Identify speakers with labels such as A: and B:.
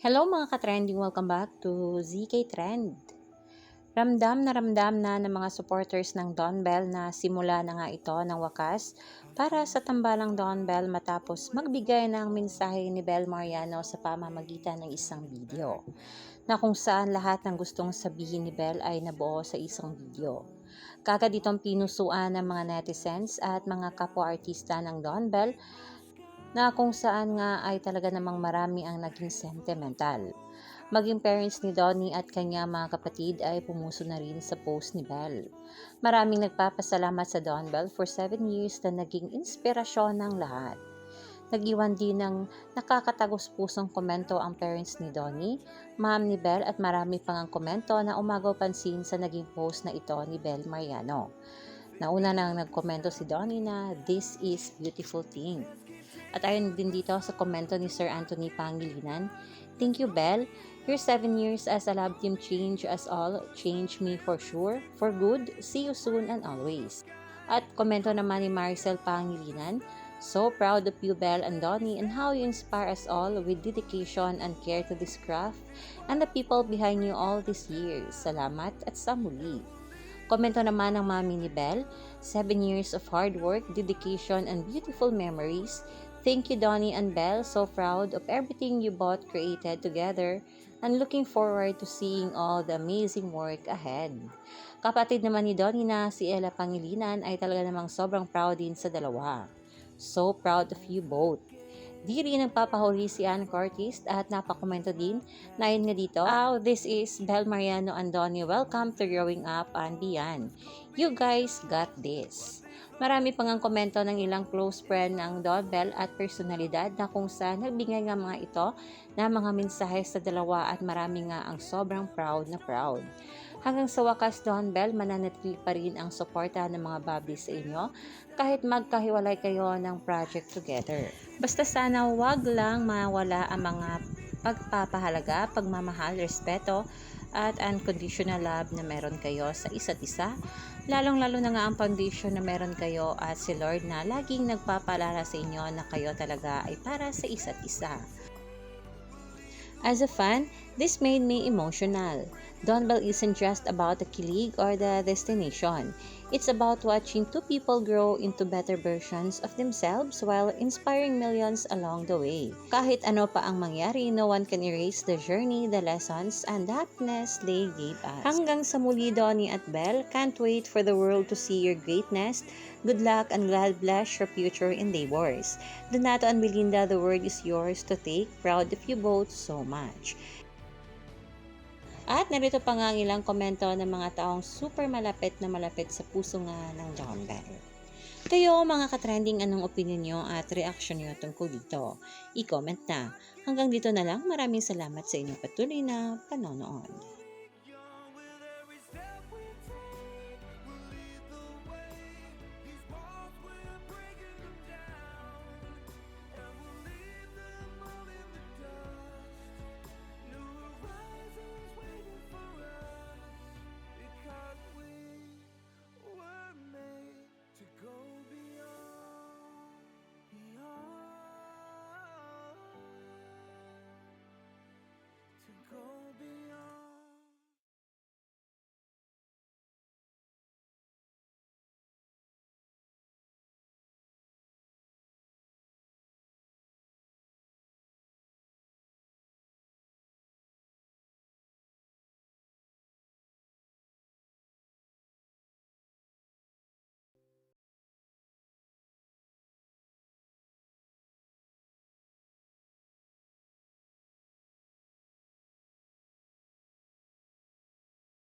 A: Hello mga ka-trending, welcome back to ZK Trend. Ramdam na ng mga supporters ng Don Bell na simula na nga ito ng wakas para sa tambalang Don Bell matapos magbigay ng mensahe ni Bel Mariano sa pamamagitan ng isang video na kung saan lahat ng gustong sabihin ni Bel ay nabuo sa isang video. Kagad itong pinusuan ng mga netizens at mga kapwa-artista ng Don Bell na kung saan nga ay talaga namang marami ang naging sentimental. Maging parents ni Donnie at kanya mga kapatid ay pumuso na rin sa post ni Belle. Maraming nagpapasalamat sa Don Bell for 7 years na naging inspirasyon ng lahat. Nag-iwan din ng nakakatagos pusong komento ang parents ni Donnie, ma'am ni Belle at marami pang ang komento na umagaw pansin sa naging post na ito ni Bel Mariano. Nauna nang nagkomento si Donnie na this is beautiful thing. At ayon din dito sa komento ni Sir Anthony Pangilinan, thank you Belle, your 7 years as a love team change us all, change me for sure, for good, see you soon and always. At komento naman ni Maricel Pangilinan, so proud of you Belle and Donnie and how you inspire us all with dedication and care to this craft and the people behind you all these years. Salamat at sa muli. Komento naman ng mami ni Belle, 7 years of hard work, dedication, and beautiful memories. Thank you Donnie and Belle, so proud of everything you both created together and looking forward to seeing all the amazing work ahead. Kapatid naman ni Donnie na si Ella Pangilinan ay talaga namang sobrang proud din sa dalawa. So proud of you both. Di rin nagpapahuli si Ann Curtis at napakomento din na yun nga dito, this is Bel Mariano and Donnie, welcome to Growing Up and Beyond. You guys got this. Marami pang ang komento ng ilang close friend ng Don Bell at personalidad na kung saan nagbigay nga mga ito na mga mensahe sa dalawa at marami nga ang sobrang proud na proud. Hanggang sa wakas Don Bell, mananatili pa rin ang suporta ng mga bablis sa inyo kahit magkahiwalay kayo ng project together. Basta sana wag lang mawala ang mga pagpapahalaga, pagmamahal, respeto at unconditional love na meron kayo sa isa't isa. Lalong-lalo na nga ang foundation na meron kayo at si Lord na laging nagpapaalala sa inyo na kayo talaga ay para sa isa't isa. As a fan, this made me emotional. Don Bell isn't just about the kilig or the destination. It's about watching two people grow into better versions of themselves while inspiring millions along the way. Kahit ano pa ang mangyari, no one can erase the journey, the lessons, and the happiness they gave us. Hanggang sa muli, Donnie at Belle, can't wait for the world to see your greatness. Good luck and God bless your future endeavors. Donato and Belinda, the word is yours to take. Proud of you both so much. At narito pa nga ang ilang komento ng mga taong super malapit na malapit sa puso nga ng Don Bell. Kayo mga ka-trending, anong opinion nyo at reaction nyo tungkol dito? I-comment na. Hanggang dito na lang, maraming salamat sa inyong patuloy na panonood.